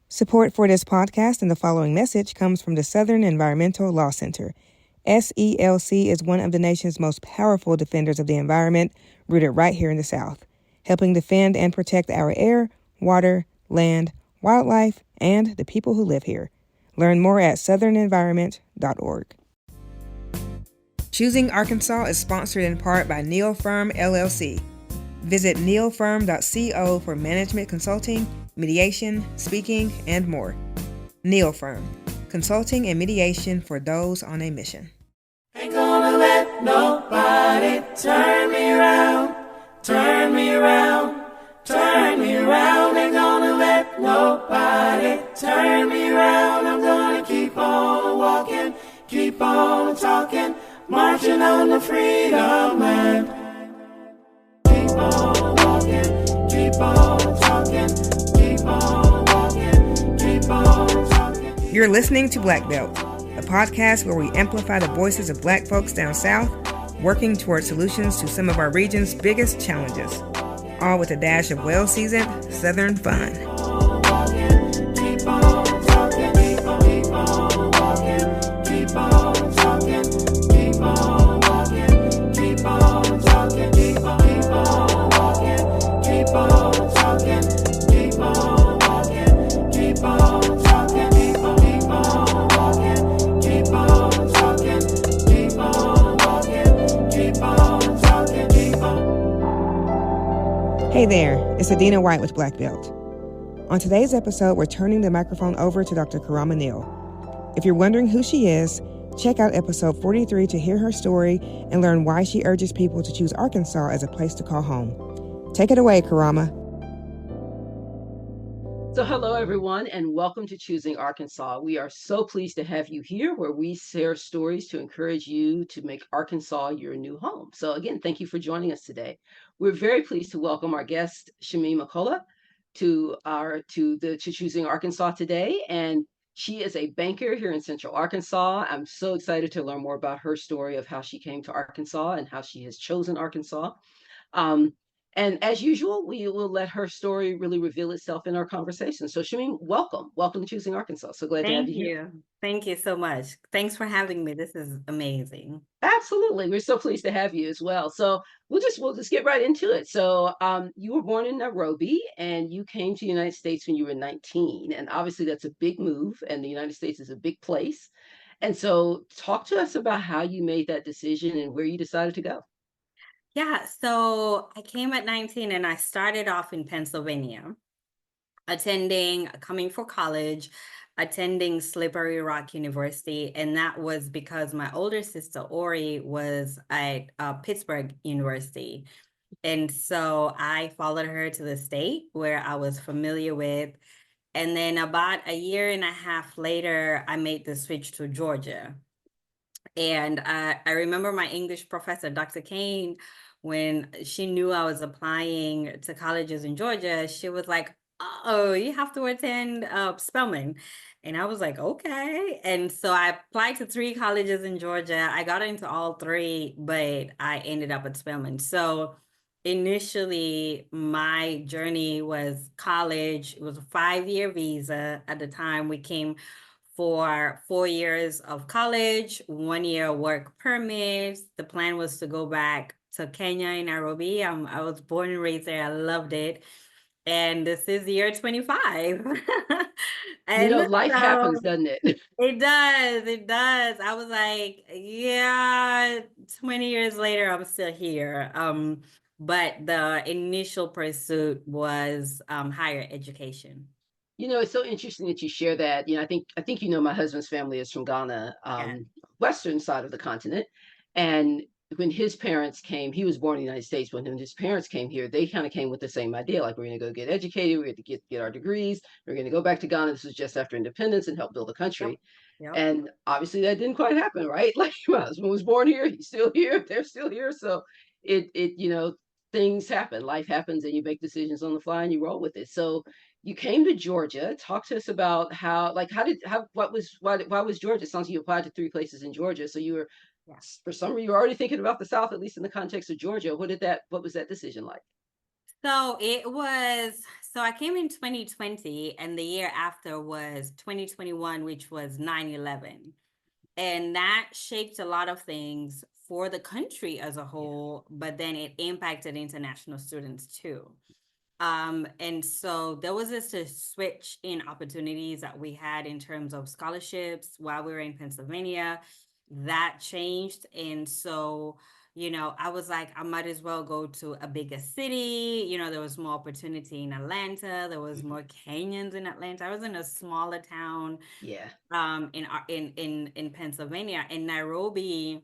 Support for this podcast and the following message comes from the Southern Environmental Law Center. SELC is one of the nation's most powerful defenders of the environment, rooted right here in the South, helping defend and protect our air, water, land, wildlife, and the people who live here. Learn more at southernenvironment.org. Choosing Arkansas is sponsored in part by Neal Firm, LLC. Visit nealfirm.co for management consulting, mediation, speaking, and more. Neal Firm, consulting and mediation for those on a mission. Ain't gonna let nobody turn me around, turn me around, turn me around. Ain't gonna let nobody turn me around. I'm gonna keep on walking, keep on talking, marching on the freedom land. Keep on walking, keep on talking, keep on walking, keep on talking. You're listening to Black Belt, a podcast where we amplify the voices of Black folks down South, working towards solutions to some of our region's biggest challenges, all with a dash of well-seasoned Southern fun. Keep on talking, keep on walking, keep on talking, keep on walking, keep on talking, keep on walking, keep on talking, keep on walking, keep on talking, keep on walking, keep on talking, keep on walking, keep on talking, keep on. Hey there, it's Adina White with Black Belt. On today's episode, we're turning the microphone over to Dr. Karama Neal. If you're wondering who she is, check out episode 43 to hear her story and learn why she urges people to choose Arkansas as a place to call home. Take it away, Karama. So hello, everyone, and welcome to Choosing Arkansas. We are so pleased to have you here where we share stories to encourage you to make Arkansas your new home. So again, thank you for joining us today. We're very pleased to welcome our guest, Shamim Okolloh, to Choosing Arkansas today. And she is a banker here in Central Arkansas. I'm so excited to learn more about her story of how she came to Arkansas and how she has chosen Arkansas. And as usual, we will let her story really reveal itself in our conversation. So Shamim, welcome. Welcome to Choosing Arkansas. So glad to have you here. Thank you so much. Thanks for having me. This is amazing. Absolutely. We're so pleased to have you as well. So we'll just get right into it. So you were born in Nairobi and you came to the United States when you were 19. And obviously that's a big move and the United States is a big place. And so talk to us about how you made that decision and where you decided to go. Yeah, so I came at 19 and I started off in Pennsylvania, coming for college, attending Slippery Rock University. And that was because my older sister, Ori, was at Pittsburgh University. And so I followed her to the state where I was familiar with. And then about a year and a half later, I made the switch to Georgia. And I remember my English professor, Dr. Kane, when she knew I was applying to colleges in Georgia, she was like, oh, you have to attend Spelman. And I was like, okay. And so I applied to 3 colleges in Georgia. I got into all 3, but I ended up at Spelman. So initially, my journey was college. It was a 5-year visa. At the time, we came for 4 years of college, 1 year work permit. The plan was to go back to Kenya in Nairobi. I was born and raised there. I loved it. And this is year 25. And life happens, doesn't it? It does. I was like, yeah, 20 years later, I'm still here. But the initial pursuit was higher education. It's so interesting that you share that. I think my husband's family is from Ghana, western side of the continent. And when his parents came, he was born in the United States. When his parents came here, they kind of came with the same idea, like we're going to go get educated, we're going to get our degrees, we're going to go back to Ghana. This was just after independence and help build the country. Yep. And obviously that didn't quite happen, right? Like my husband was born here, he's still here, they're still here. So it things happen, life happens, and you make decisions on the fly and you roll with it. So you came to Georgia. Talk to us about why was Georgia? It sounds like you applied to 3 places in Georgia. So you were, for some reason, you were already thinking about the South, at least in the context of Georgia. What was that decision like? So it was, so I came in 2020, and the year after was 2021, which was 9/11. And that shaped a lot of things for the country as a Yeah. whole, but then it impacted international students too. And so there was this a switch in opportunities that we had in terms of scholarships while we were in Pennsylvania. That changed. And so, I was like, I might as well go to a bigger city. There was more opportunity in Atlanta. There was Mhm. more Kenyans in Atlanta. I was in a smaller town Yeah. in Pennsylvania. In Nairobi,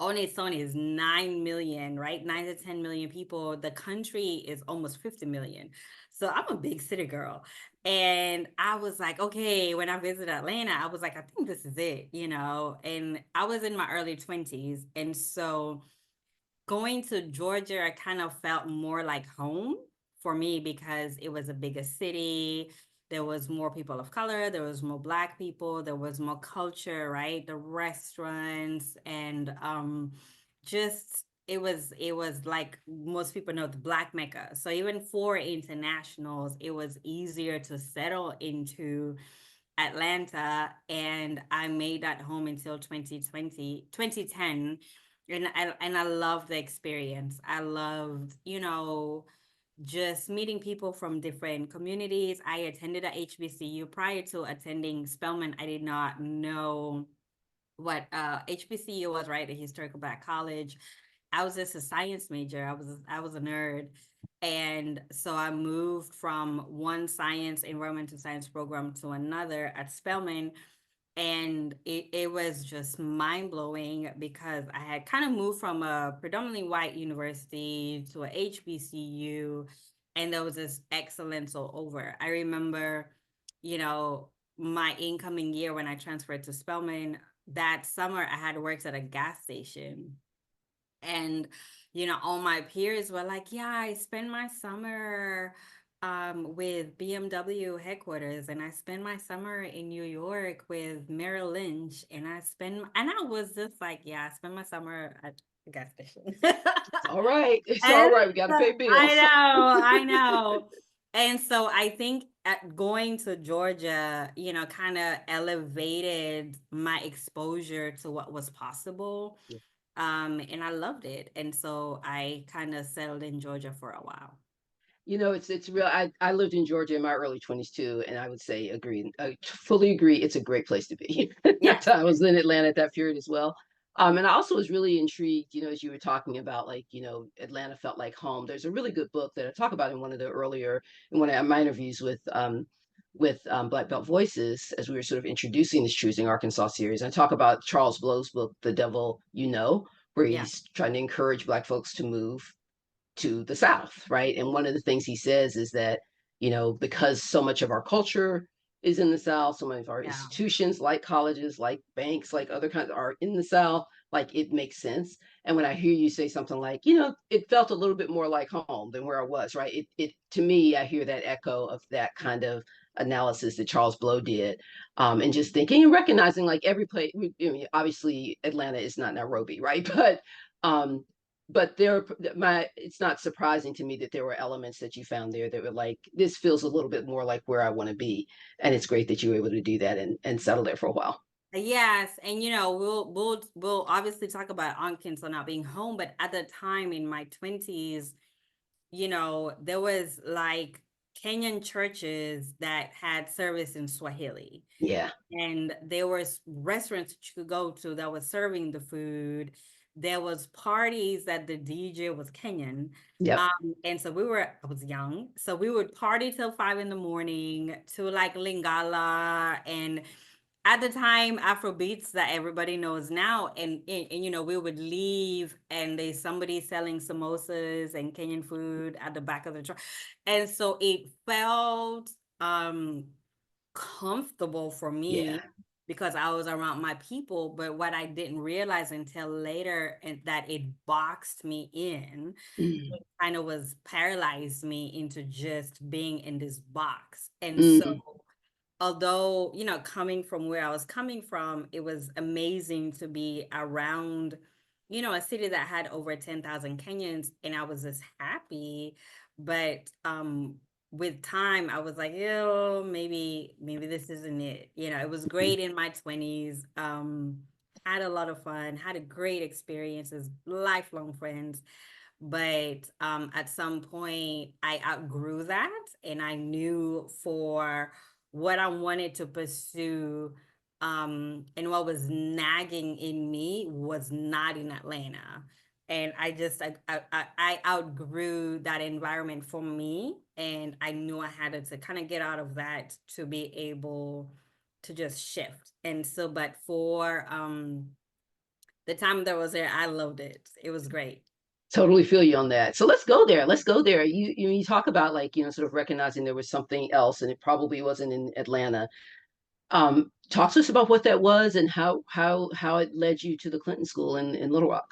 on its own is 9 million, right? 9 to 10 million people. The country is almost 50 million. So I'm a big city girl. And I was like, okay, when I visited Atlanta, I was like, I think this is it. And I was in my early 20s. And so going to Georgia, I kind of felt more like home for me because it was a bigger city. There was more people of color, there was more Black people, there was more culture, right? The restaurants and just it was like most people know the Black Mecca. So even for internationals, it was easier to settle into Atlanta, and I made that home until 2020, 2010. And I loved the experience. I loved, just meeting people from different communities. I attended a HBCU prior to attending Spelman. I did not know what HBCU was, right? A historical Black college. I was just a science major. I was a nerd. And so I moved from one science, environmental science program to another at Spelman, and it was just mind blowing because I had kind of moved from a predominantly white university to a HBCU, and there was this excellence all over. I remember, you know, my incoming year when I transferred to Spelman, that summer I had worked at a gas station, and all my peers were like, yeah, I spend my summer with BMW headquarters, and I spend my summer in New York with Merrill Lynch, and I was just like, yeah, I spend my summer at the gas station. It's all right. It's all And right. We got to so, pay bills. I know. And so I think at going to Georgia, kind of elevated my exposure to what was possible. And I loved it. And so I kind of settled in Georgia for a while. It's real. I lived in Georgia in my early 20s too, and I would say agree. I fully agree. It's a great place to be. Yes. I was in Atlanta at that period as well. And I also was really intrigued, as you were talking about, like, Atlanta felt like home. There's a really good book that I talk about in one of my interviews with Black Belt Voices, as we were sort of introducing this Choosing Arkansas series. I talk about Charles Blow's book, The Devil You Know, where Yeah. he's trying to encourage Black folks to move to the South, right? And one of the things he says is that, because so much of our culture is in the South, so many of our Yeah. institutions, like colleges, like banks, like other kinds, are in the South, like it makes sense. And when I hear you say something like, it felt a little bit more like home than where I was, right? It to me, I hear that echo of that kind of analysis that Charles Blow did, and just thinking and recognizing like every place. I mean, obviously, Atlanta is not Nairobi, right? Um, but it's not surprising to me that there were elements that you found there that were like, this feels a little bit more like where I want to be. And it's great that you were able to do that and settle there for a while. Yes, and we'll obviously talk about Arkansas not being home, but at the time in my 20s, there was like Kenyan churches that had service in Swahili. Yeah. And there was restaurants that you could go to that was serving the food. There was parties that the DJ was Kenyan. Yep. And so I was young, so we would party till 5 in the morning to like Lingala, and at the time Afrobeats that everybody knows now. And we would leave and there's somebody selling samosas and Kenyan food at the back of the truck. And so it felt comfortable for Yeah. me because I was around my people. But what I didn't realize until later, and that it boxed me in, Mm. it kind of was paralyzed me into just being in this box. And so Mm. although, coming from where I was coming from, it was amazing to be around, a city that had over 10,000 Kenyans, and I was just happy. But with time, I was like, yo, maybe this isn't it. You know, it was great in my 20s. Had a lot of fun, had a great experiences, lifelong friends. But at some point, I outgrew that, and I knew for what I wanted to pursue, and what was nagging in me was not in Atlanta. And I outgrew that environment for me, and I knew I had to kind of get out of that to be able to just shift. And so, but for the time that I was there, I loved it. It was great. Totally feel you on that. So let's go there. Let's go there. You talk about, like, sort of recognizing there was something else and it probably wasn't in Atlanta. Talk to us about what that was and how it led you to the Clinton School in Little Rock.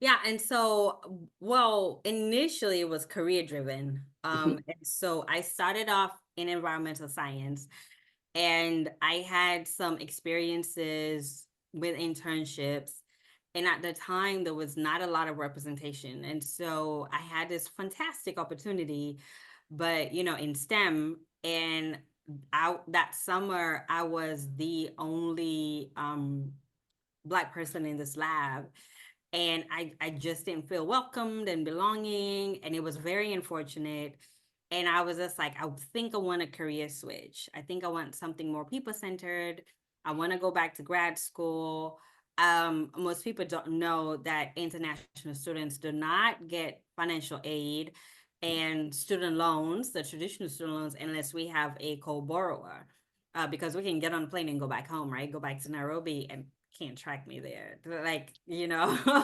Yeah, and so, well, initially it was career driven. And so I started off in environmental science, and I had some experiences with internships. And at the time, there was not a lot of representation. And so I had this fantastic opportunity, but, in STEM. And that summer, I was the only Black person in this lab. And I just didn't feel welcomed and belonging. And it was very unfortunate. And I was just like, I think I want a career switch. I think I want something more people centered. I want to go back to grad school. Most people don't know that international students do not get financial aid and student loans, the traditional student loans, unless we have a co-borrower. Because we can get on a plane and go back home, right? Go back to Nairobi and can't track me there. Like, Equifax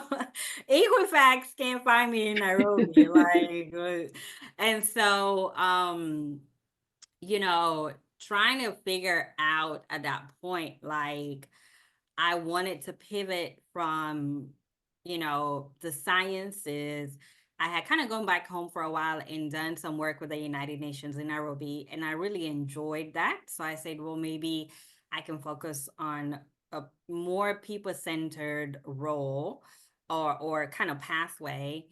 can't find me in Nairobi. And so, trying to figure out at that point, like, I wanted to pivot from, the sciences. I had kind of gone back home for a while and done some work with the United Nations in Nairobi, and I really enjoyed that. So I said, well, maybe I can focus on a more people-centered role or kind of pathway.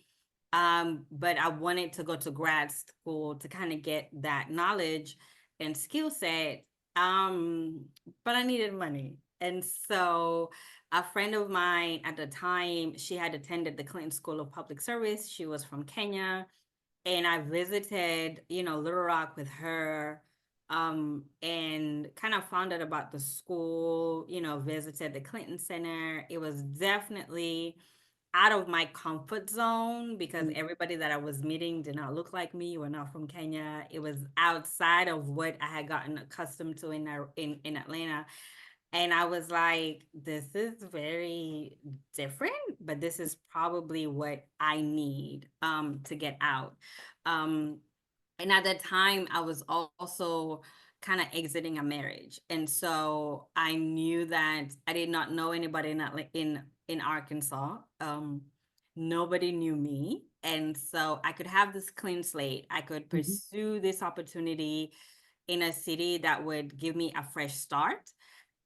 But I wanted to go to grad school to kind of get that knowledge and skill set. But I needed money. And so a friend of mine at the time, she had attended the Clinton School of Public Service. She was from Kenya. And I visited, Little Rock with her, and kind of found out about the school, visited the Clinton Center. It was definitely out of my comfort zone because everybody that I was meeting did not look like me, were not from Kenya. It was outside of what I had gotten accustomed to in Atlanta. And I was like, this is very different, but this is probably what I need to get out. And at that time, I was also kind of exiting a marriage. And so I knew that I did not know anybody in Arkansas. Nobody knew me. And so I could have this clean slate. I could pursue this opportunity in a city that would give me a fresh start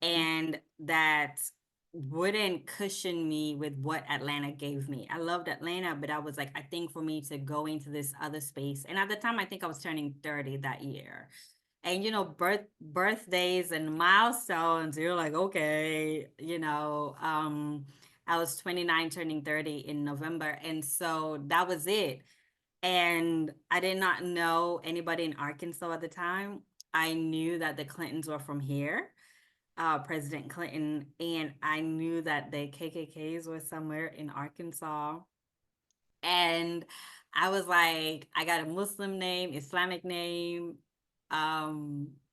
and that wouldn't cushion me with what Atlanta gave me. I loved Atlanta, but I was like, I think for me to go into this other space. And at the time, I think I was turning 30 that year. And birthdays and milestones, you're like, okay, I was 29 turning 30 in November. And so that was it. And I did not know anybody in Arkansas at the time. I knew that the Clintons were from here, President Clinton, and I knew that the KKKs were somewhere in Arkansas. And I was like, I got a Muslim name, Islamic name. I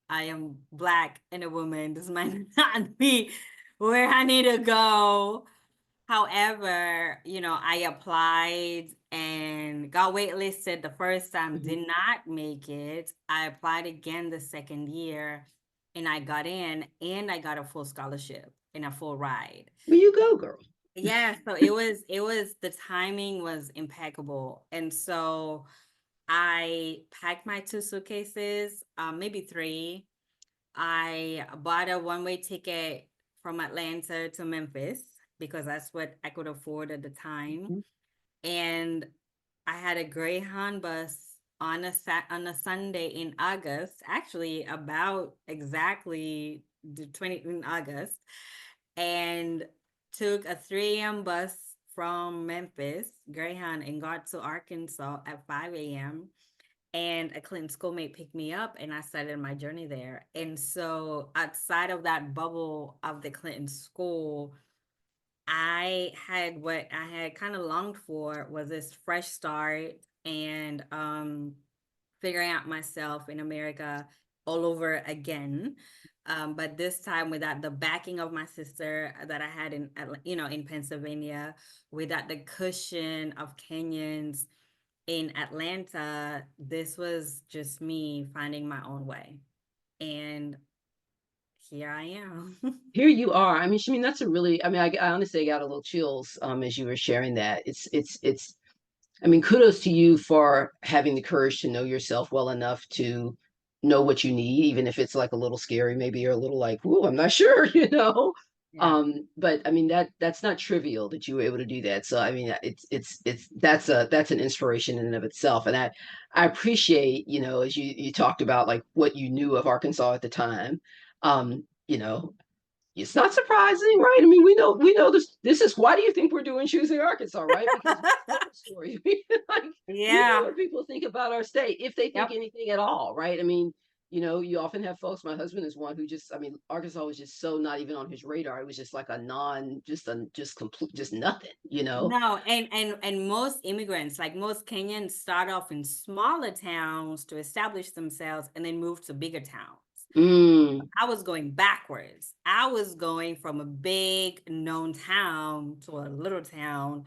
am Black and a woman. This might not be where I need to go. However, I applied and got waitlisted the first time, did not make it. I applied again the second year and I got in, and I got a full scholarship and a full ride. Where you go, girl? Yeah, so it was the timing was impeccable. And so I packed my 2 suitcases, maybe 3. I bought a one-way ticket from Atlanta to Memphis because that's what I could afford at the time. And I had a Greyhound bus on a Sunday in August, actually about exactly the 20 in August, and took a 3 a.m. bus from Memphis, Greyhound, and got to Arkansas at 5 a.m. And a Clinton schoolmate picked me up, and I started my journey there. And so, outside of that bubble of the Clinton school, I had what I had kind of longed for was this fresh start and figuring out myself in America all over again. But this time without the backing of my sister that I had in Pennsylvania, without the cushion of Kenyans in Atlanta, this was just me finding my own way. And here I am. Here you are. I mean, that's a really, I mean, I honestly got a little chills as you were sharing that. It's I mean, kudos to you for having the courage to know yourself well enough to know what you need, even if it's like a little scary, maybe, or a little like, "Ooh, I'm not sure," you know. Yeah. But I mean, that's not trivial that you were able to do that. So I mean, it's that's an inspiration in and of itself. And I appreciate, you know, as you talked about like what you knew of Arkansas at the time. You know, it's not surprising, right? I mean, we know this. This is why do you think we're doing choosing Arkansas, right? Because we know the stories. Like, we know Yeah. what people think about our state, if they think Yep. anything at all, right? I mean, you know, you often have folks. My husband is one who just, I mean, Arkansas was just so not even on his radar. It was just like a non, just complete, just nothing, you know. No, and most immigrants, like most Kenyans, start off in smaller towns to establish themselves and then move to bigger towns. Mm, I was going backwards. I was going from a big known town to a little town,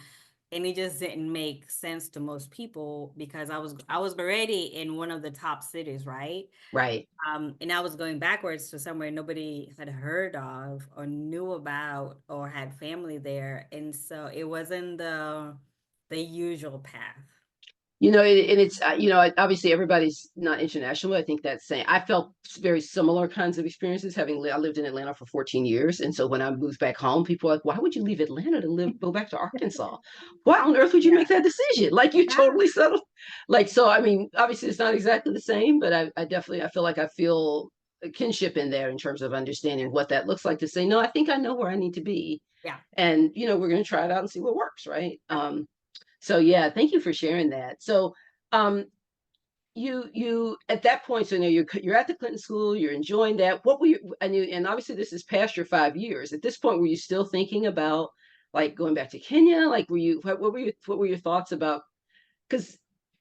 and it just didn't make sense to most people because I was already in one of the top cities, right? right. And I was going backwards to somewhere nobody had heard of or knew about or had family there, and so it wasn't the usual path. You know, and it's you know, obviously everybody's not international. I think that's saying I felt very similar kinds of experiences. I lived in Atlanta for 14 years, and so when I moved back home, people were like, "Why would you leave Atlanta to go back to Arkansas? Why on earth would you Yeah. make that decision? Like you Yeah. totally settled." Like so, I mean, obviously it's not exactly the same, but I definitely I feel like I feel a kinship in there in terms of understanding what that looks like to say, no, I think I know where I need to be, Yeah. and you know, we're going to try it out and see what works, right? So yeah, thank you for sharing that. So um you at that point, so now you're at the Clinton School, you're enjoying that. What were you and obviously this is past your 5 years. At this point, were you still thinking about like going back to Kenya? Like were you what were your thoughts about because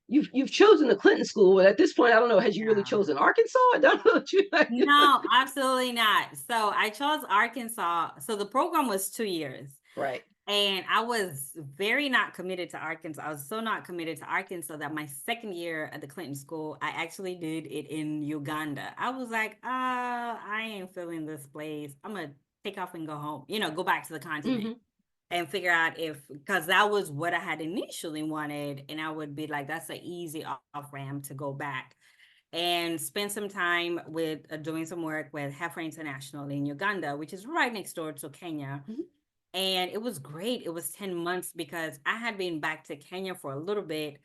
you've chosen the Clinton School, but at this point, I don't know, had you really Yeah. chosen Arkansas? I don't know what you like. No, absolutely not. So I chose Arkansas. So the program was 2 years. Right. And I was very not committed to Arkansas. I was so not committed to Arkansas that my second year at the Clinton School, I actually did it in Uganda. I was like, I ain't feeling this place. I'm gonna take off and go home, go back to the continent Hmm. and figure out because that was what I had initially wanted. And I would be like, that's an easy off ramp to go back and spend some time with doing some work with Heifer International in Uganda, which is right next door to Kenya. And it was great. It was 10 months because I had been back to Kenya for a little bit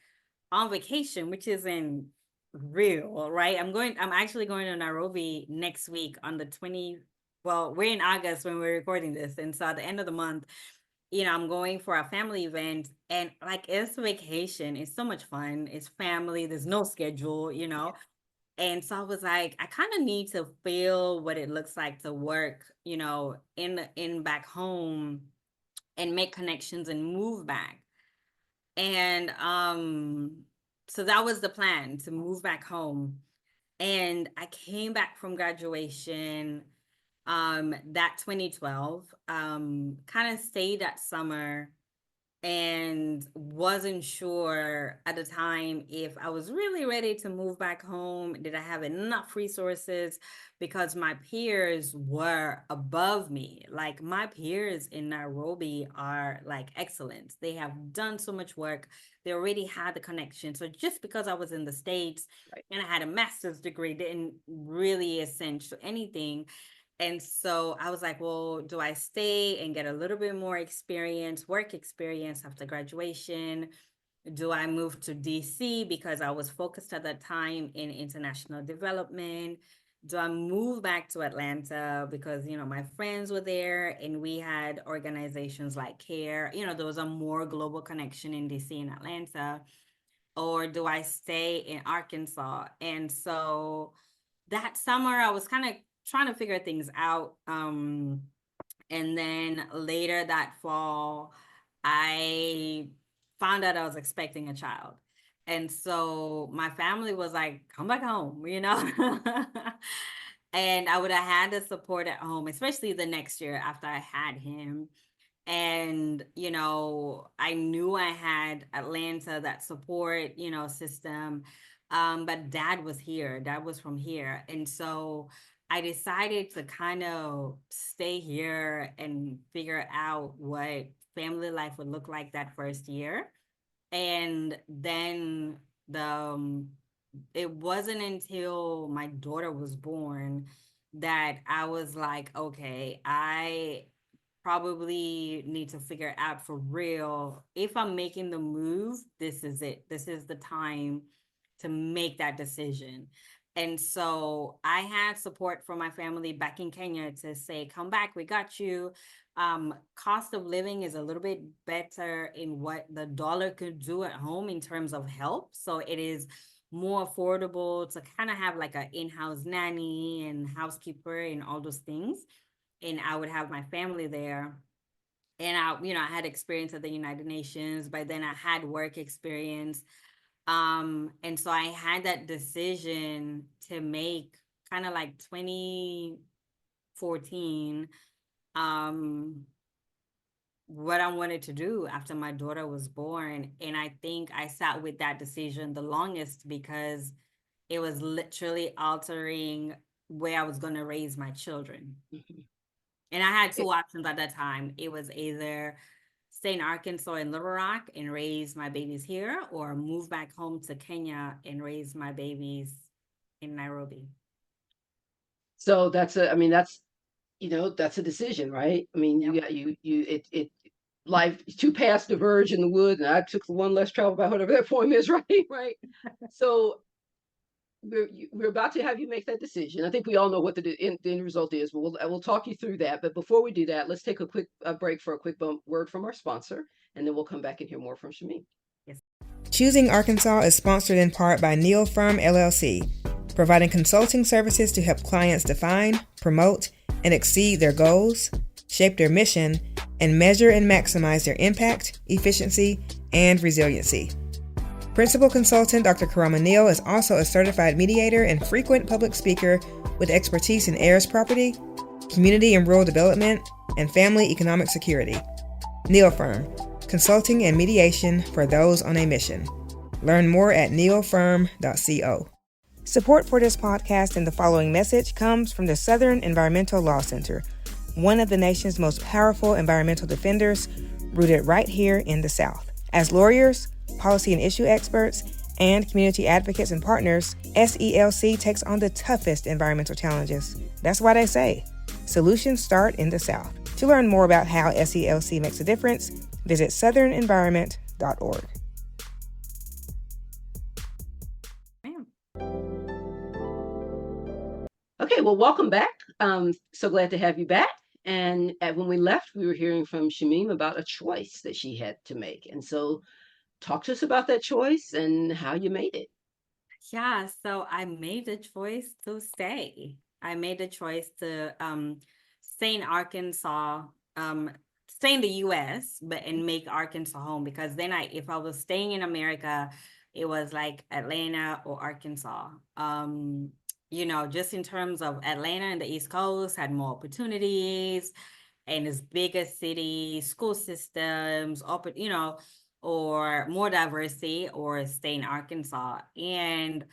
on vacation, which isn't real, right? I'm actually going to Nairobi next week on the 20. Well, we're in August when we're recording this. And so at the end of the month, I'm going for a family event and like it's vacation. It's so much fun. It's family. There's no schedule. And so I was like, I kind of need to feel what it looks like to work, in back home and make connections and move back. And so that was the plan to move back home. And I came back from graduation that 2012, kind of stayed that summer and wasn't sure at the time if I was really ready to move back home. Did I have enough resources? Because my peers were above me. Like my peers in Nairobi are like excellent. They have done so much work. They already had the connection. So just because I was in the States Right. and I had a master's degree didn't really essential anything. And so I was like, well, do I stay and get a little bit more experience, work experience after graduation? Do I move to DC because I was focused at that time in international development? Do I move back to Atlanta because, my friends were there and we had organizations like CARE, there was a more global connection in DC and Atlanta? Or do I stay in Arkansas? And so that summer I was kind of trying to figure things out. And then later that fall, I found out I was expecting a child. And so my family was like, come back home, And I would have had the support at home, especially the next year after I had him. And, I knew I had Atlanta, that support, system. But dad was here, dad was from here. And so I decided to kind of stay here and figure out what family life would look like that first year. And then it wasn't until my daughter was born that I was like, okay, I probably need to figure out for real, if I'm making the move, this is it. This is the time to make that decision. And so I had support from my family back in Kenya to say, come back, we got you. Cost of living is a little bit better in what the dollar could do at home in terms of help. So it is more affordable to kind of have like an in-house nanny and housekeeper and all those things. And I would have my family there. And I had experience at the United Nations, but then I had work experience. And so I had that decision to make kind of like 2014, what I wanted to do after my daughter was born. And I think I sat with that decision the longest because it was literally altering where I was going to raise my children. And I had two options at that time. It was either stay in Arkansas and Little Rock and raise my babies here, or move back home to Kenya and raise my babies in Nairobi. So that's a decision, right? I mean, Yep. life, two paths diverge in the wood, and I took the one less traveled by, whatever that poem is, right? Right. So we're about to have you make that decision. I think we all know what the end result is, but we'll talk you through that. But before we do that, let's take a quick break for a quick word from our sponsor, and then we'll come back and hear more from Shamim. Yes. Choosing Arkansas is sponsored in part by Neal Firm LLC, providing consulting services to help clients define, promote, and exceed their goals, shape their mission, and measure and maximize their impact, efficiency, and resiliency. Principal consultant Dr. Karama Neal is also a certified mediator and frequent public speaker with expertise in heirs property, community and rural development, and family economic security. Neal Firm, consulting and mediation for those on a mission. Learn more at nealfirm.co. Support for this podcast and the following message comes from the Southern Environmental Law Center, one of the nation's most powerful environmental defenders, rooted right here in the South. As lawyers, policy and issue experts, and community advocates and partners, SELC takes on the toughest environmental challenges. That's why they say, solutions start in the South. To learn more about how SELC makes a difference, visit southernenvironment.org. Okay, well, welcome back. So glad to have you back. And when we left, we were hearing from Shamim about a choice that she had to make. And so talk to us about that choice and how you made it. Yeah, so I made the choice to stay. I made the choice to stay in Arkansas, stay in the US, and make Arkansas home, because then if I was staying in America, it was like Atlanta or Arkansas. Just in terms of Atlanta and the East Coast had more opportunities and it's bigger city, school systems, or more diversity, or stay in Arkansas. And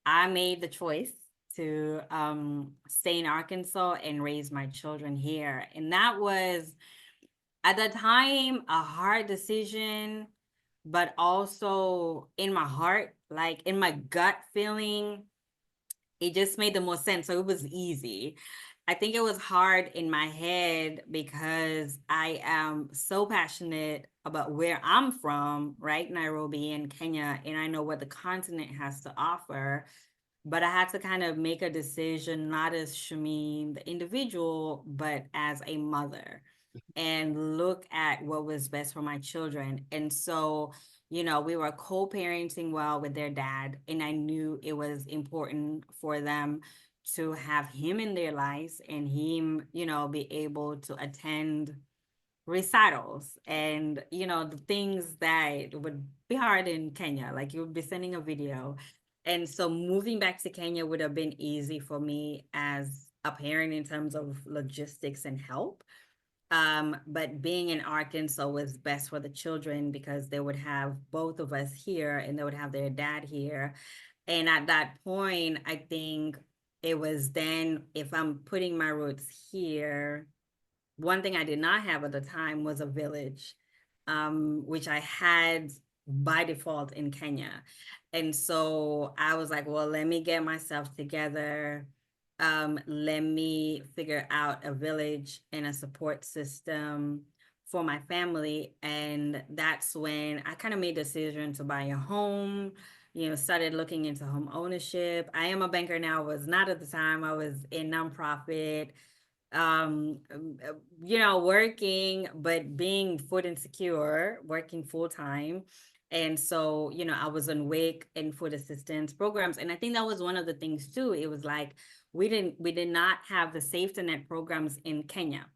I made the choice to stay in Arkansas and raise my children here. And that was, at the time, a hard decision, but also in my heart, like in my gut feeling, it just made the most sense. So it was easy. I think it was hard in my head because I am so passionate about where I'm from, right? Nairobi in Kenya, and I know what the continent has to offer. But I had to kind of make a decision, not as Shamim, the individual, but as a mother, and look at what was best for my children. And so, we were co-parenting well with their dad, and I knew it was important for them to have him in their lives and him, be able to attend recitals and the things that would be hard in Kenya, like you would be sending a video. And so moving back to Kenya would have been easy for me as a parent in terms of logistics and help. But being in Arkansas was best for the children because they would have both of us here and they would have their dad here. And at that point, I think it was then, if I'm putting my roots here, one thing I did not have at the time was a village, which I had by default in Kenya. And so I was like, well, let me get myself together. Let me figure out a village and a support system for my family. And that's when I kind of made the decision to buy a home, started looking into home ownership. I am a banker now, was not at the time. I was in nonprofit, working, but being food insecure, working full time. And so, I was on WIC and food assistance programs. And I think that was one of the things too. It was like, we did not have the safety net programs in Kenya,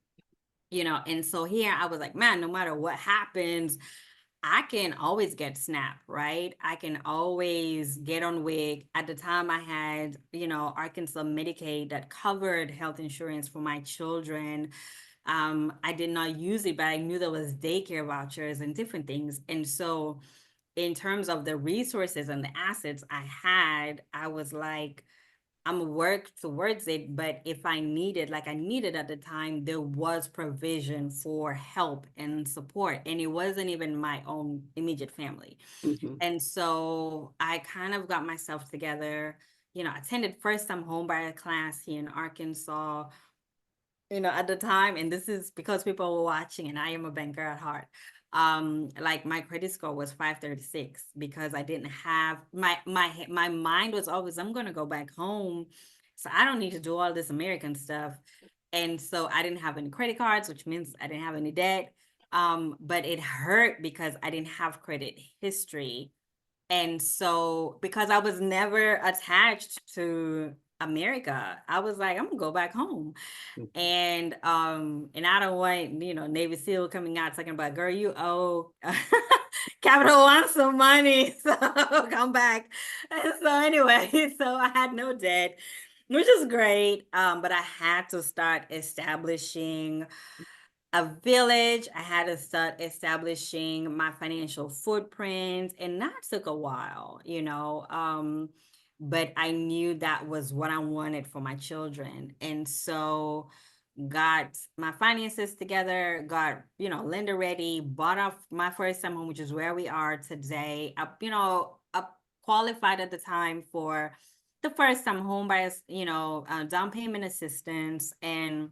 and so here I was like, man, no matter what happens, I can always get SNAP, right? I can always get on WIC. At the time, I had, Arkansas Medicaid that covered health insurance for my children. I did not use it, but I knew there was daycare vouchers and different things. And so, in terms of the resources and the assets I had, I was like, I'm work towards it, but if I needed, like I needed at the time, there was provision for help and support. And it wasn't even my own immediate family. Mm-hmm. And so I kind of got myself together, attended first time homebuyer class here in Arkansas, at the time. And this is because people were watching and I am a banker at heart. Like my credit score was 536 because I didn't have my mind was always, I'm going to go back home, so I don't need to do all this American stuff. And so I didn't have any credit cards, which means I didn't have any debt. But it hurt because I didn't have credit history. And so because I was never attached to America, I was like, I'm gonna go back home. And I don't want, Navy SEAL coming out talking about, girl, you owe Capital One some money, so come back. And so anyway, so I had no debt, which is great. But I had to start establishing a village. I had to start establishing my financial footprint, and that took a while, but I knew that was what I wanted for my children. And so got my finances together, got, lender ready, bought off my first time home, which is where we are today. I qualified at the time for the first time home buyers, down payment assistance. And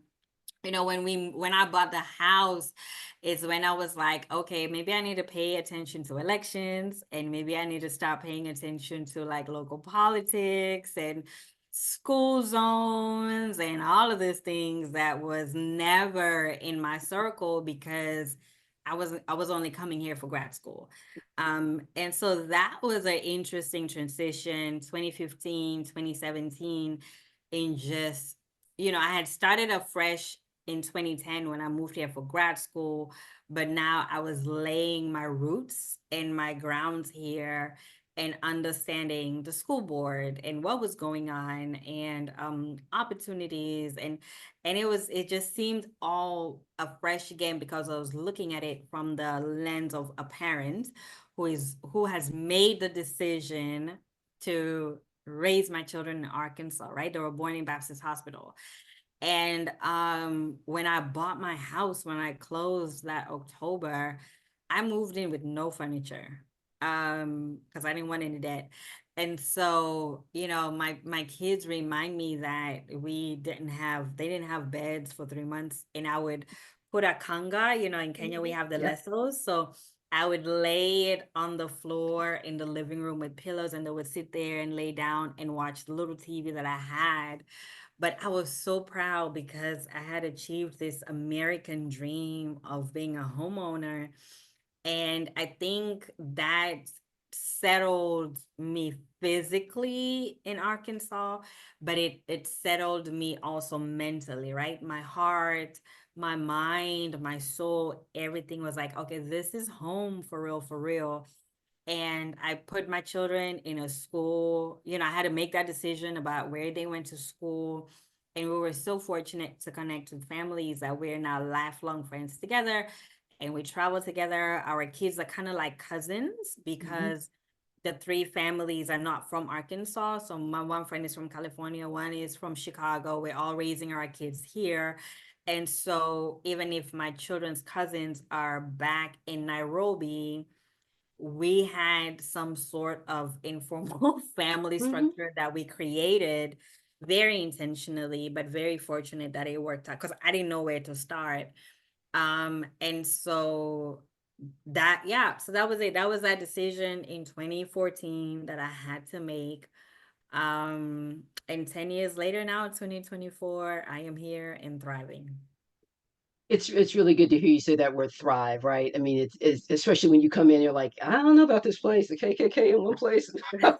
when I bought the house, is when I was like, okay, maybe I need to pay attention to elections, and maybe I need to start paying attention to like local politics and school zones and all of these things that was never in my circle because I was only coming here for grad school. And so that was an interesting transition, 2015, 2017, in just, I had started afresh in 2010 when I moved here for grad school, but now I was laying my roots and my grounds here and understanding the school board and what was going on and opportunities, and it just seemed all afresh again because I was looking at it from the lens of a parent who has made the decision to raise my children in Arkansas, right? They were born in Baptist Hospital. And when I bought my house, when I closed that October, I moved in with no furniture because I didn't want any debt. And so, my kids remind me that they didn't have beds for 3 months. And I would put a kanga, in Kenya, we have the Yeah. lesos. So I would lay it on the floor in the living room with pillows, and they would sit there and lay down and watch the little TV that I had. But I was so proud because I had achieved this American dream of being a homeowner. And I think that settled me physically in Arkansas, but it settled me also mentally, right? My heart, my mind, my soul, everything was like, okay, this is home for real, for real. And I put my children in a school, I had to make that decision about where they went to school. And we were so fortunate to connect with families that we're now lifelong friends together, and we travel together. Our kids are kind of like cousins because the three families are not from Arkansas. So my one friend is from California, one is from Chicago. We're all raising our kids here. And so even if my children's cousins are back in Nairobi, we had some sort of informal family structure that we created very intentionally, but very fortunate that it worked out because I didn't know where to start. And so so that was it. That was that decision in 2014 that I had to make. And 10 years later now, 2024, I am here and thriving. It's really good to hear you say that word "thrive," right? I mean, it's especially when you come in, you're like, "I don't know about this place, the KKK in one place, like,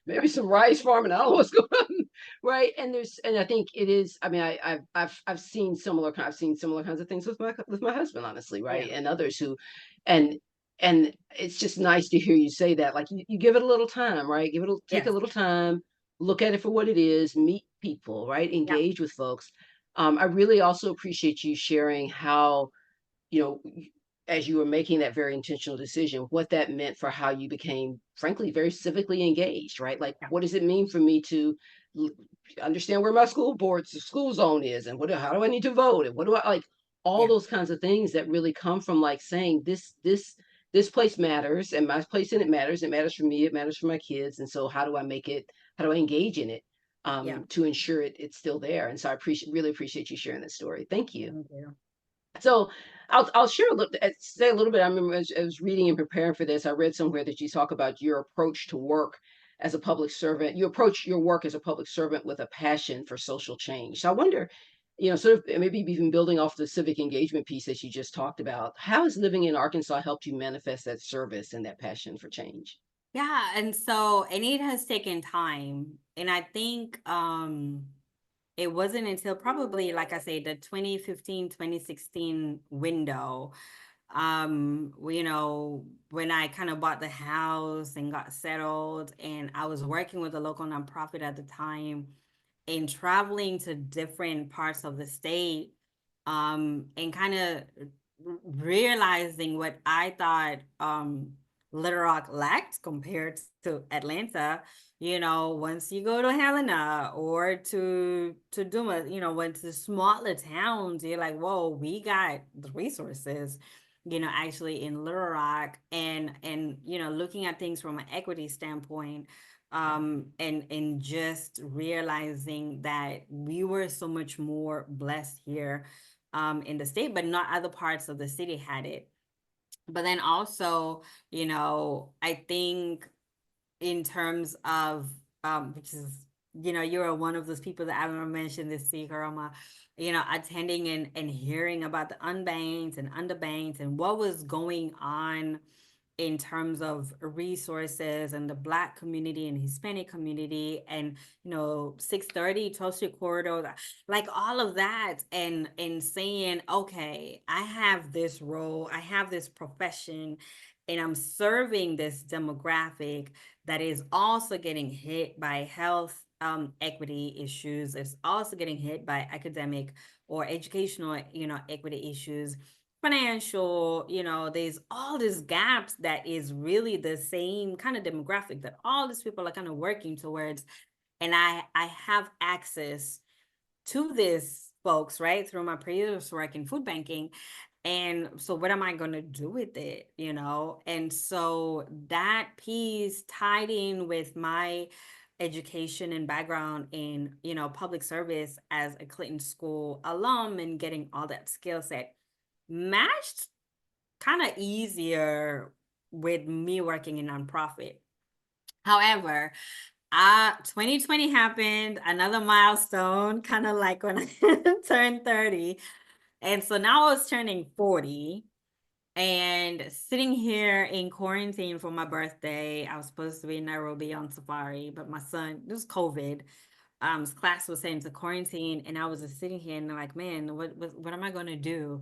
maybe some rice farming, I don't know what's going on," right? And I think it is, I mean, I've seen similar kinds of things with my husband, honestly, Yeah, right? And others who and and it's just nice to hear you say that, like, you give it a little time, right? Take a yes, little time, look at it for what it is, meet people, right? yeah, Engage with folks. I really also appreciate you sharing how, you know, as you were making that very intentional decision, what that meant for how you became, frankly, very civically engaged, right? Like, yeah, what does it mean for me to l- understand where my school zone is, and how do I need to vote, and what do I like? All yeah, those kinds of things that really come from like saying this place matters, and my place in it matters. It matters for me. It matters for my kids. And so, how do I make it? How do I engage in it? yeah. To ensure it's still there. And so I really appreciate you sharing that story. Thank you. Thank you. So I'll share a little, say a little bit. I remember as I was reading and preparing for this, I read somewhere that you talk about your approach to work as a public servant. You approach your work as a public servant with a passion for social change. So I wonder, sort of maybe even building off the civic engagement piece that you just talked about, how has living in Arkansas helped you manifest that service and that passion for change? Yeah, and it has taken time. And I think it wasn't until probably, like I say, the 2015, 2016 window, when I kind of bought the house and got settled, and I was working with a local nonprofit at the time and traveling to different parts of the state, and kind of realizing what I thought Little Rock lacked compared to Atlanta. Once you go to Helena or to Duma, went to smaller towns, you're like, whoa, we got the resources, actually in Little Rock. And looking at things from an equity standpoint, and just realizing that we were so much more blessed here in the state, but not other parts of the city had it. But then also, I think in terms of which is, you're one of those people that I've mentioned this to Karama, attending and hearing about the unbanked and underbanked and what was going on in terms of resources and the Black community and Hispanic community, and 630 12th Street corridor, like all of that, and saying, okay, I have this role, I have this profession, and I'm serving this demographic that is also getting hit by health equity issues. It's also getting hit by academic or educational equity issues, financial, there's all these gaps that is really the same kind of demographic that all these people are kind of working towards. And I have access to this folks, right, through my previous work in food banking. And so what am I going to do with it, you know? And so that piece tied in with my education and background in, you know, public service as a Clinton School alum and getting all that skill set matched kind of easier with me working in nonprofit. However, 2020 happened, another milestone, kind of like when I turned 30. And so now I was turning 40 and sitting here in quarantine for my birthday. I was supposed to be in Nairobi on safari, but my son, this was COVID. His class was sent to quarantine, and I was just sitting here and like, man, what am I gonna do?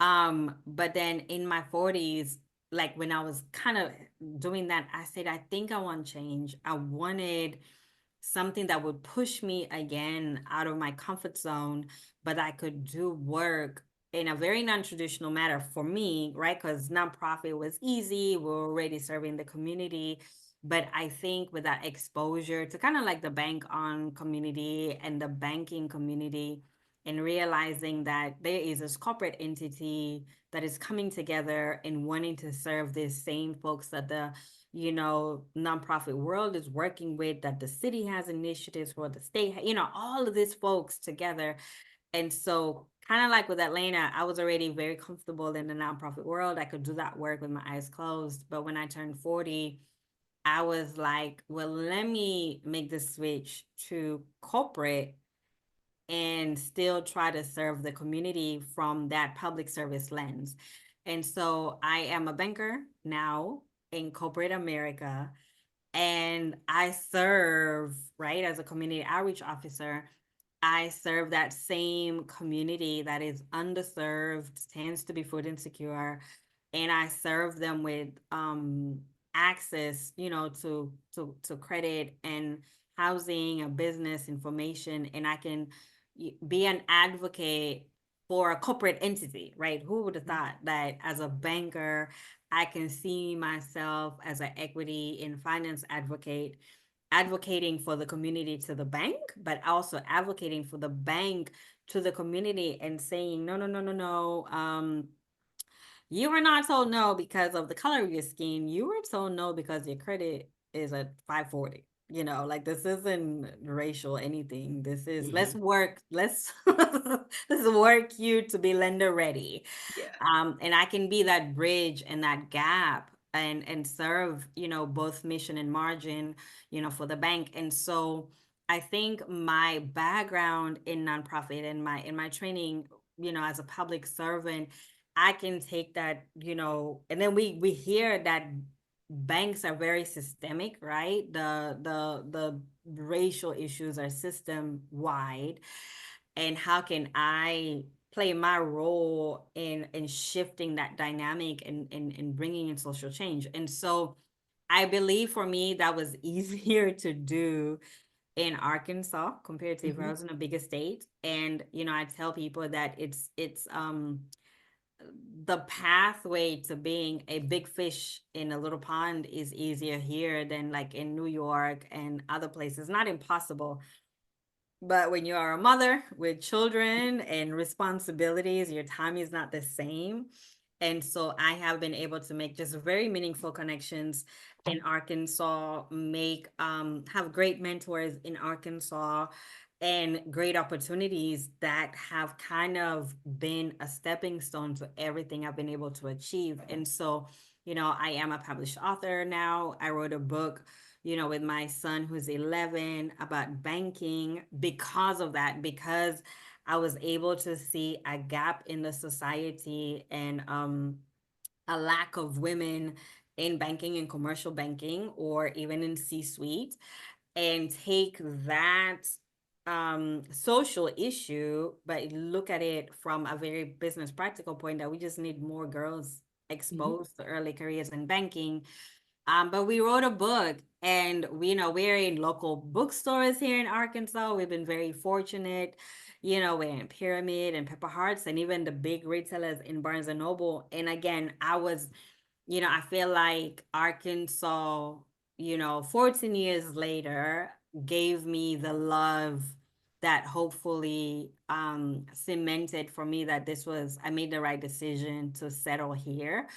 But then in my 40s, like when I was kind of doing that, I said, I think I want change. I wanted something that would push me again out of my comfort zone, but I could do work in a very non-traditional manner for me, right? Because nonprofit was easy. We're already serving the community. But I think with that exposure to kind of like the bank on community and the banking community, and realizing that there is this corporate entity that is coming together and wanting to serve these same folks that the, you know, nonprofit world is working with, that the city has initiatives for, the state, you know, all of these folks together. And so kind of like with Atlanta, I was already very comfortable in the nonprofit world. I could do that work with my eyes closed. But when I turned 40, I was like, well, let me make the switch to corporate and still try to serve the community from that public service lens. And so I am a banker now in corporate America, and I serve, right, as a community outreach officer. I serve that same community that is underserved, tends to be food insecure, and I serve them with access, you know, to credit and housing and business information, and I can be an advocate for a corporate entity, right? Who would have thought that as a banker, I can see myself as an equity and finance advocate, advocating for the community to the bank, but also advocating for the bank to the community and saying, no, no, no, no, no. You were not told no because of the color of your skin. You were told no because your credit is at 540. You know, like this isn't racial anything. This is let's Mm-hmm. work, let's work you to be lender ready. Yeah. And I can be that bridge and that gap and serve, you know, both mission and margin, you know, for the bank. And so I think my background in nonprofit and my training, you know, as a public servant, I can take that, you know, and then we hear that banks are very systemic, right? The racial issues are system wide, and how can I play my role in shifting that dynamic and bringing in social change? And so I believe for me that was easier to do in Arkansas compared to if I Mm-hmm. was in a bigger state. And you know, I tell people that it's the pathway to being a big fish in a little pond is easier here than like in New York and other places. Not impossible, but when you are a mother with children and responsibilities, your time is not the same. And so I have been able to make just very meaningful connections in Arkansas, make have great mentors in Arkansas, and great opportunities that have kind of been a stepping stone to everything I've been able to achieve. And so, you know, I am a published author now. I wrote a book, you know, with my son who's 11 about banking because of that, because I was able to see a gap in the society and a lack of women in banking and commercial banking or even in C-suite, and take that social issue, but look at it from a very business practical point that we just need more girls Mm-hmm. exposed to early careers in banking. But we wrote a book, and we, you know, we're in local bookstores here in Arkansas. We've been very fortunate. You know, we're in Pyramid and Pepper Hearts and even the big retailers in Barnes and Noble. And again, I was, you know, I feel like Arkansas, you know, 14 years later gave me the love that hopefully cemented for me that I made the right decision to settle here.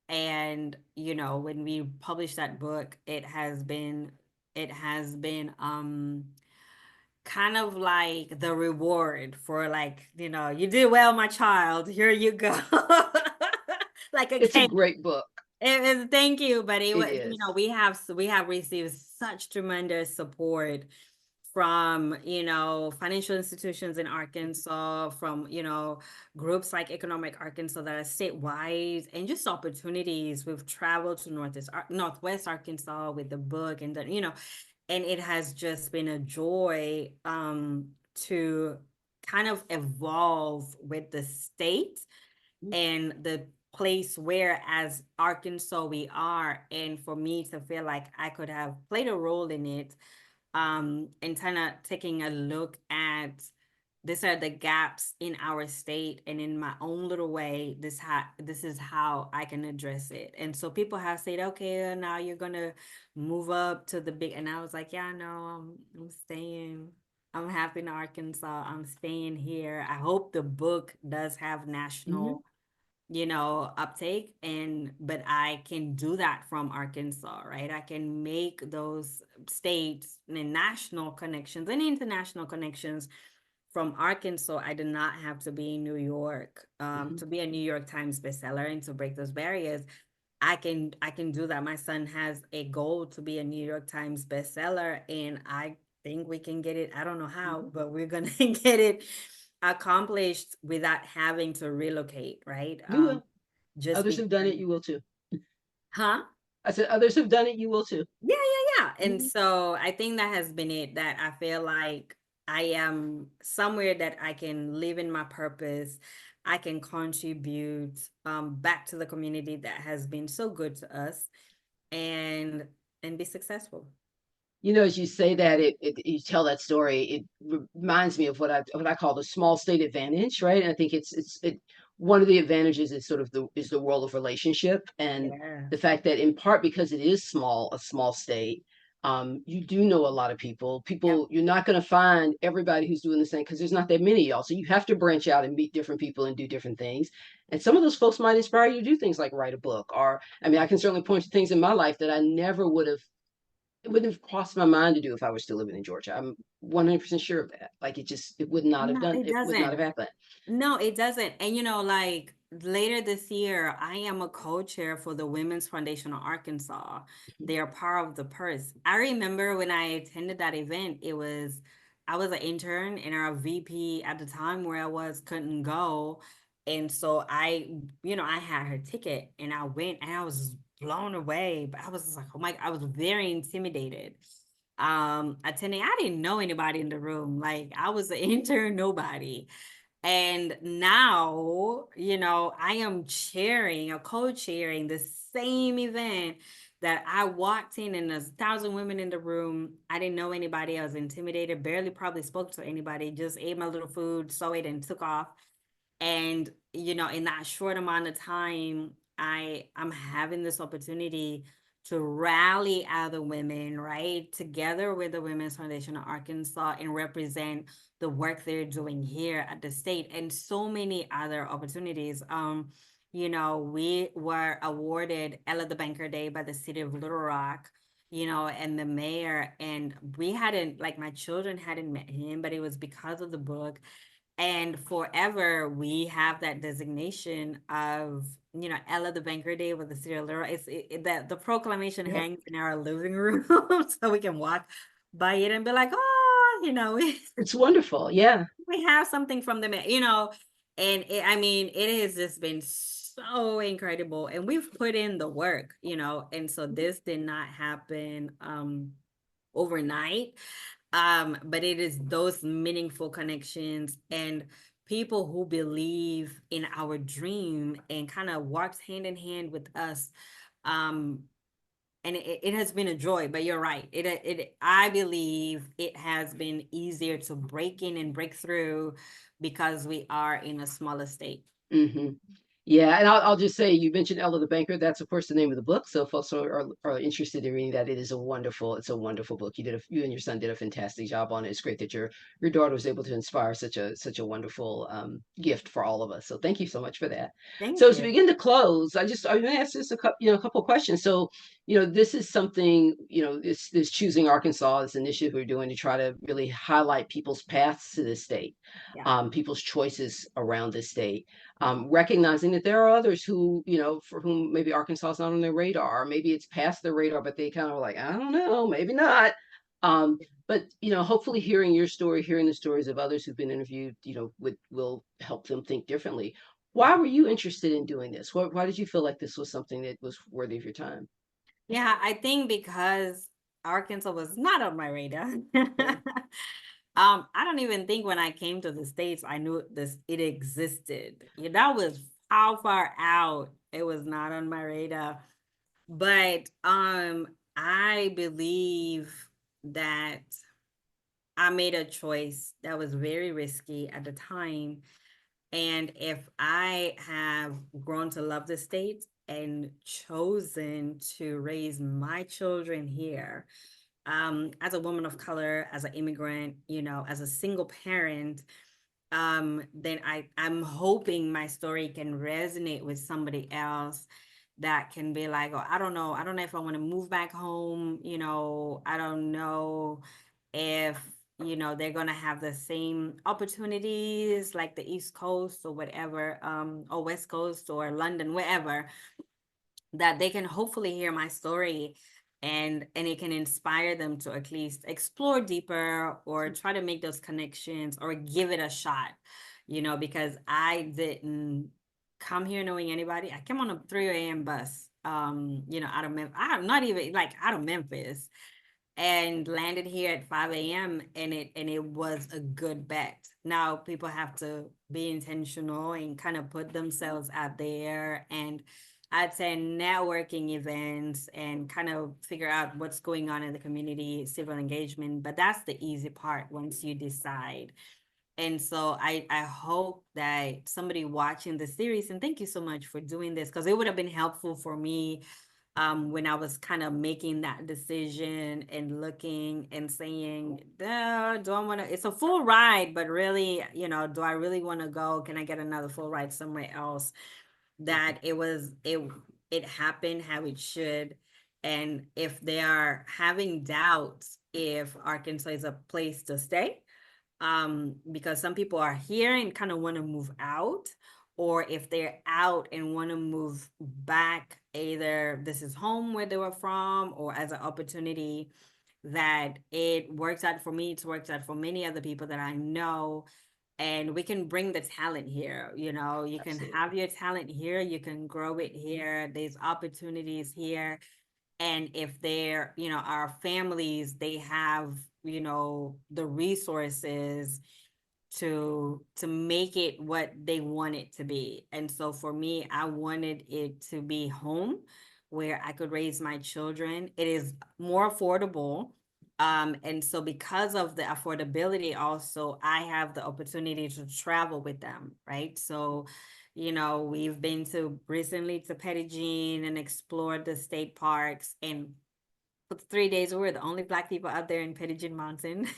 And when we published that book, it has been kind of like the reward for, like, you did well, my child, here you go. Like a It's a cake. great book. It is, thank you, but it It was, is. we have received such tremendous support from, financial institutions in Arkansas, from, groups like Economic Arkansas that are statewide, and just opportunities. We've traveled to Northwest Arkansas with the book, and and it has just been a joy to kind of evolve with the state and the place where, as Arkansas, we are, and for me to feel like I could have played a role in it, and kind of taking a look at these are the gaps in our state, and in my own little way, this is how I can address it. And so people have said, okay, now you're gonna move up to the big, and I was like, yeah, no, I'm staying. I'm happy in Arkansas. I'm staying here. I hope the book does have national, uptake, but I can do that from Arkansas, right? I can make those states and national connections and international connections from Arkansas. I do not have to be in New York to be a New York Times bestseller and to break those barriers. I can do that. My son has a goal to be a New York Times bestseller, and I think we can get it. I don't know how, but we're gonna get it accomplished without having to relocate, right? You will. Just Others because, have done it, you will too. huh? I said, others have done it, you will too. Yeah, yeah, yeah. And Mhm. so I think that has been it, that I feel like I am somewhere that I can live in my purpose. I can contribute back to the community that has been so good to us, and be successful. As you say that, you tell that story, it reminds me of what I call the small state advantage, right? And I think one of the advantages is sort of the world of relationship, and Yeah. the fact that, in part because it is a small state, you do know a lot of people. Yep. You're not going to find everybody who's doing the same, because there's not that many of y'all. So you have to branch out and meet different people and do different things. And some of those folks might inspire you to do things like write a book, or, I mean, I can certainly point to things in my life that I never would have it wouldn't have crossed my mind to do if I were still living in Georgia. I'm 100% sure of that. Like, it would not have No, done, it it would not doesn't. have happened. No, it doesn't. And like later this year, I am a co-chair for the Women's Foundation of Arkansas. They are part of the purse. I remember when I attended that event, I was an intern, and our VP at the time where I was couldn't go. And so I had her ticket, and I went, and I was blown away. But I was just like, oh my, I was very intimidated attending. I didn't know anybody in the room. Like, I was an intern, nobody. And now, I am chairing or co-chairing the same event that I walked in, and there's 1,000 women in the room. I didn't know anybody. I was intimidated, barely probably spoke to anybody, just ate my little food, saw it, and took off. And, in that short amount of time, I'm having this opportunity to rally other women, right, together with the Women's Foundation of Arkansas, and represent the work they're doing here at the state, and so many other opportunities. We were awarded Ella the Banker Day by the city of Little Rock, and the mayor, and we hadn't, like, my children hadn't met him, but it was because of the book. And forever, we have that designation of, Ella the Banker Day with the city of Little Rock. That the proclamation Yep. hangs in our living room so we can walk by it and be like, oh, It's wonderful. Yeah. we have something from them, and I mean, it has just been so incredible, and we've put in the work, and so this did not happen overnight. But it is those meaningful connections and people who believe in our dream and kind of walks hand in hand with us. And it has been a joy, but you're right. I believe it has been easier to break in and break through because we are in a smaller state. hmm Yeah, and I'll just say you mentioned Ella the Banker. That's of course the name of the book. So if folks are interested in reading that, it's a wonderful book. You and your son did a fantastic job on it. It's great that your daughter was able to inspire such a wonderful gift for all of us. So thank you so much for that. So Thank as we you. begin to close, I'm going to ask just a couple of questions. So this is something this Choosing Arkansas, this initiative we're doing to try to really highlight people's paths to this state, Yeah. people's choices around this state, Mhm. recognizing that there are others who, for whom maybe Arkansas is not on their radar, or maybe it's past their radar, but they kind of like, I don't know, maybe not. But hopefully hearing your story, hearing the stories of others who've been interviewed, will help them think differently. Why were you interested in doing this? Why did you feel like this was something that was worthy of your time? Yeah, I think because Arkansas was not on my radar. Okay. I don't even think when I came to the States, I knew it existed. Yeah, that was how far out. It was not on my radar. But I believe that I made a choice that was very risky at the time. And if I have grown to love the state and chosen to raise my children here, as a woman of color, as an immigrant, as a single parent, then I'm hoping my story can resonate with somebody else that can be like, oh, I don't know if I want to move back home, I don't know if they're gonna have the same opportunities like the East Coast or whatever, or West Coast or London, wherever, that they can hopefully hear my story and it can inspire them to at least explore deeper or try to make those connections or give it a shot, because I didn't come here knowing anybody. I came on a 3 a.m. bus, out of Memphis. I'm not even like out of Memphis, and landed here at 5 a.m. and it was a good bet. Now people have to be intentional and kind of put themselves out there and attend networking events and kind of figure out what's going on in the community, civil engagement. But that's the easy part once you decide. And so I hope that somebody watching the series, and thank you so much for doing this, because it would have been helpful for me when I was kind of making that decision and looking and saying, do I want to, it's a full ride, but really, do I really want to go? Can I get another full ride somewhere else? That it happened how it should. And if they are having doubts if Arkansas is a place to stay, because some people are here and kind of want to move out, or if they're out and want to move back, either this is home where they were from or as an opportunity, that it works out for me, it's worked out for many other people that I know. And we can bring the talent here, you can Absolutely. have your talent here, you can grow it here, there's opportunities here. And if they're, our families, they have, the resources to make it what they want it to be. And so for me, I wanted it to be home where I could raise my children. It is more affordable. And so because of the affordability, also, I have the opportunity to travel with them, right? So, we've been to recently to Pettigene and explored the state parks, and for 3 days we were the only Black people out there in Pettigene Mountain.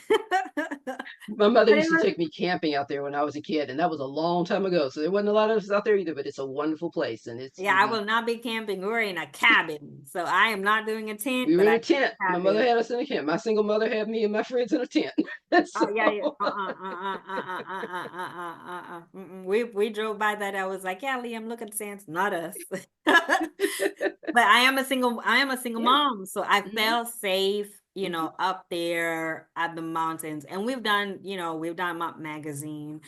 My mother But it used to was, take me camping out there when I was a kid, and that was a long time ago. So there wasn't a lot of us out there either, but it's a wonderful place, and yeah, I will not be camping. We're in a cabin. So I am not doing a tent, we were but in I a did tent. a My mother cabin. had us in a tent. My single mother had me and my friends in a tent. Oh So, yeah, yeah. We drove by that. I was like, yeah, Liam, look at the sands, not us. But I am a single yeah. mom, so I Hmm. felt safe, Hmm. up there at the mountains. And we've done Map Magazine.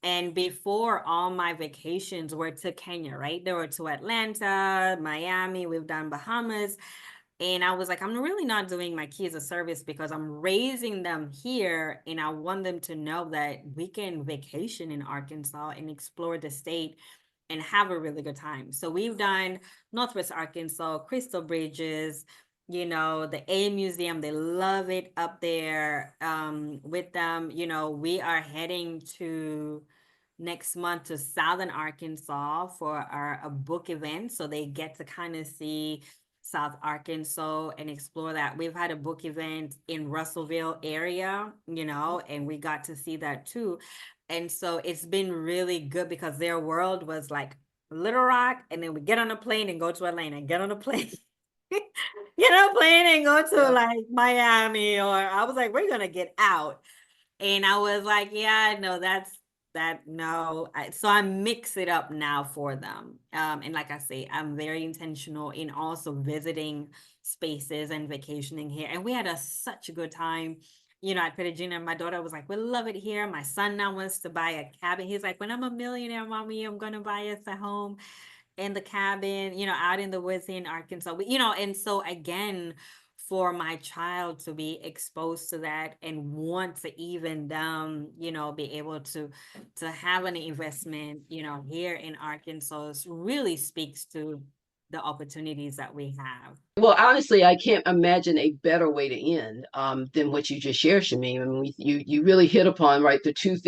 And before, all my vacations were to Kenya, right? They were to Atlanta, Miami, we've done Bahamas. And I was like, I'm really not doing my kids a service because I'm raising them here and I want them to know that we can vacation in Arkansas and explore the state and have a really good time. So we've done Northwest Arkansas, Crystal Bridges, the A Museum. They love it up there with them. We are heading to next month to Southern Arkansas for a book event. So they get to kind of see South Arkansas and explore that. We've had a book event in Russellville area, and we got to see that too. And so it's been really good because their world was like Little Rock, and then we get on a plane and go to Atlanta, get on a plane. Get on a plane and go to like Miami, or I was like, we're gonna get out. And I was like, yeah, no, no. So I mix it up now for them. And like I say, I'm very intentional in also visiting spaces and vacationing here. And we had such a good time. At Pettigina, and my daughter was like, we love it here. My son now wants to buy a cabin. He's like, when I'm a millionaire, mommy, I'm going to buy us a home in the cabin, out in the woods in Arkansas. And so again, for my child to be exposed to that and want to even be able to have an investment, here in Arkansas really speaks to the opportunities that we have. Well, honestly, I can't imagine a better way to end than what you just shared, Shamim. I mean, you really hit upon right the two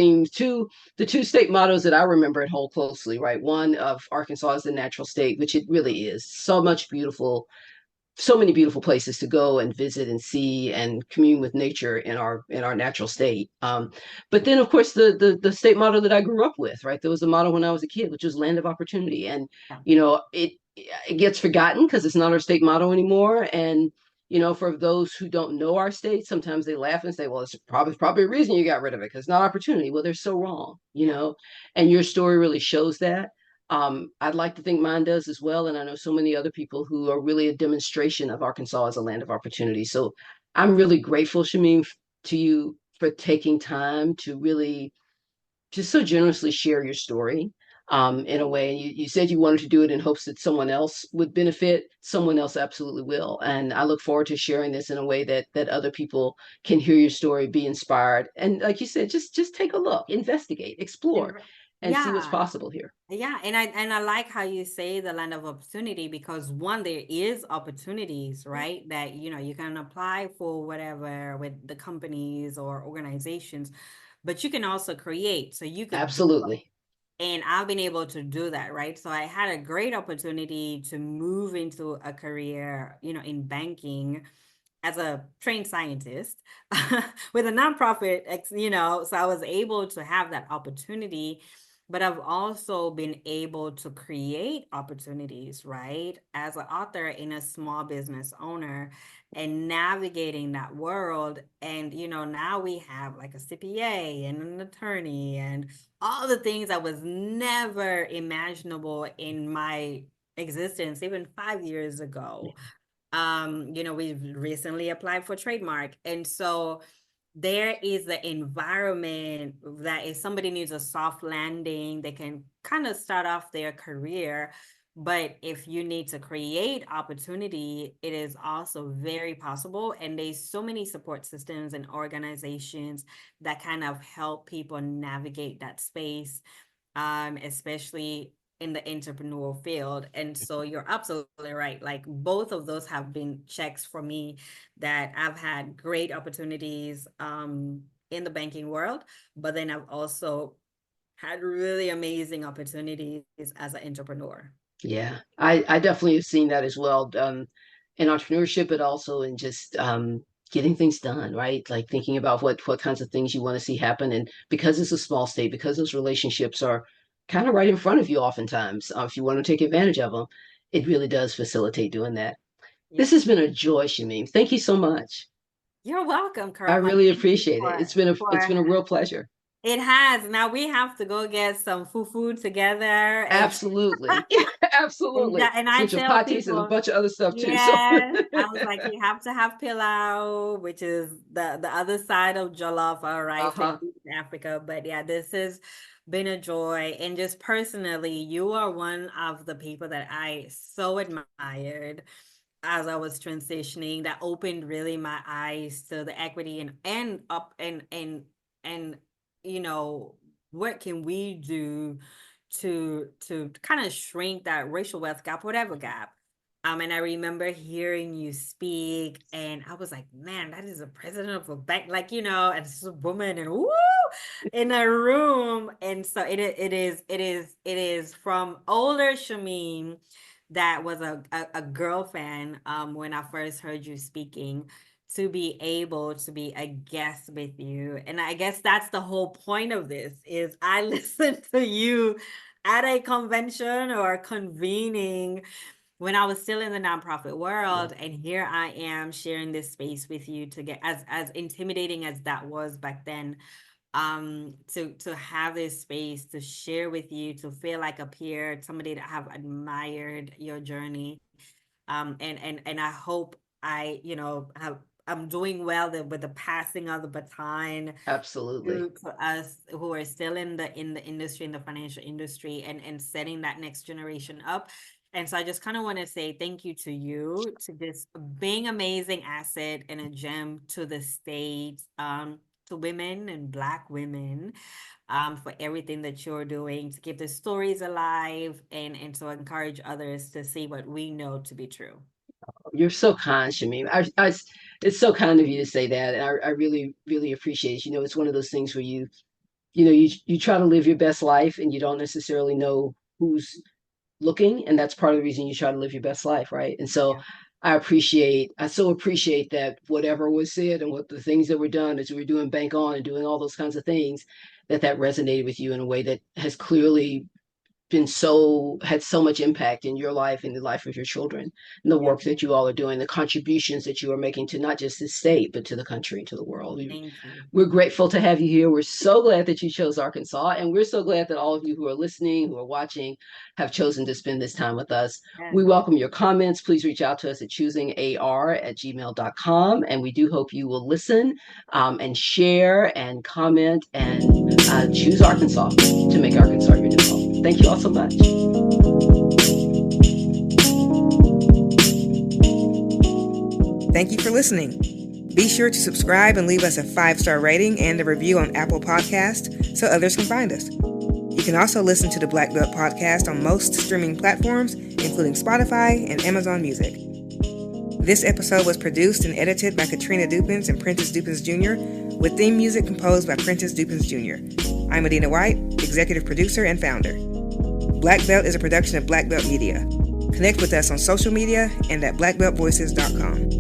state mottos that I remember and hold closely. Right, one of Arkansas is the natural state, which it really is. So many beautiful places to go and visit and see and commune with nature in our natural state. But then, of course, the state motto that I grew up with, right? There was a motto when I was a kid, which was land of opportunity, and it gets forgotten because it's not our state motto anymore. And for those who don't know our state, sometimes they laugh and say, "Well, it's probably a reason you got rid of it because it's not opportunity." Well, they're so wrong, And your story really shows that. I'd like to think mine does as well. And I know so many other people who are really a demonstration of Arkansas as a land of opportunity. So I'm really grateful, Shamim, to you for taking time to really just so generously share your story in a way. You said you wanted to do it in hopes that someone else would benefit. Someone else absolutely will. And I look forward to sharing this in a way that other people can hear your story, be inspired. And like you said, just take a look, investigate, explore, and see what's possible here. Yeah, and I like how you say the land of opportunity, because one, there is opportunities, right? That you can apply for whatever with the companies or organizations, but you can also create. So you could Absolutely. And I've been able to do that, right? So I had a great opportunity to move into a career, in banking as a trained scientist with a nonprofit, so I was able to have that opportunity. But I've also been able to create opportunities, right? As an author and a small business owner, and navigating that world. And, now we have like a CPA and an attorney and all the things that was never imaginable in my existence, even 5 years ago. We've recently applied for trademark. And so there is the environment that if somebody needs a soft landing, they can kind of start off their career. But if you need to create opportunity, it is also very possible. And there's so many support systems and organizations that kind of help people navigate that space, especially in the entrepreneurial field. And so you're absolutely right. Like both of those have been checks for me, that I've had great opportunities in the banking world, but then I've also had really amazing opportunities as an entrepreneur. Yeah, I definitely have seen that as well, in entrepreneurship, but also in just getting things done, right? Like thinking about what kinds of things you want to see happen. And because it's a small state, because those relationships are kind of right in front of you oftentimes, if you want to take advantage of them, it really does facilitate doing that. This has been a joy, Shamim. Thank you so much. You're welcome, I Karama. really appreciate it. It's been a real pleasure. It has. Now we have to go get some food together. Absolutely. Absolutely. And I Some tell chapatis and a people, bunch of other stuff too. So yeah, I was like, you have to have pilau, which is the other side of jollof, all right, for East Africa. But yeah, this has been a joy. And just personally, you are one of the people that I so admired as I was transitioning, that opened really my eyes to the equity and up and what can we do to kind of shrink that racial wealth gap, whatever gap, And I remember hearing you speak, and I was like, man, that is a president of a bank, like, and this is a woman, and woo, in a room. And so it is from older Shamim that was a girl fan when I first heard you speaking, to be able to be a guest with you. And I guess that's the whole point of this, is I listened to you at a convention or convening when I was still in the nonprofit world, and here I am sharing this space with you, to get, as intimidating as that was back then, to have this space to share with you, to feel like a peer, somebody that have admired your journey. And I hope I'm doing well with the passing of the baton Absolutely. to us who are still in the industry, in the financial industry, and setting that next generation up. And so I just kind of want to say thank you to you, to this being amazing asset and a gem to the state, to women and Black women, for everything that you're doing to keep the stories alive, and to encourage others to see what we know to be true. You're so kind, Shamim. It's so kind of you to say that, and I really, really appreciate it. It's one of those things where you try to live your best life, and you don't necessarily know who's looking, and that's part of the reason you try to live your best life, right? And so Yeah. I so appreciate that whatever was said and what the things that were done as we were doing Bank On and doing all those kinds of things, that resonated with you in a way that has clearly had so much impact in your life and the life of your children, and the Yeah. work that you all are doing, the contributions that you are making to not just the state, but to the country, to the world. Thank you. We're grateful to have you here. We're so glad that you chose Arkansas, and we're so glad that all of you who are listening, who are watching, have chosen to spend this time with us. Yeah. We welcome your comments. Please reach out to us at choosingar@gmail.com, and we do hope you will listen, and share and comment, and choose Arkansas to make Arkansas your new home. Thank you all so much. Thank you for listening. Be sure to subscribe and leave us a 5-star rating and a review on Apple Podcasts so others can find us. You can also listen to the Black Belt Podcast on most streaming platforms, including Spotify and Amazon Music. This episode was produced and edited by Katrina Dupins and Prentice Dupins Jr., with theme music composed by Prentice Dupins Jr. I'm Adina White, executive producer and founder. Black Belt is a production of Black Belt Media. Connect with us on social media and at blackbeltvoices.com.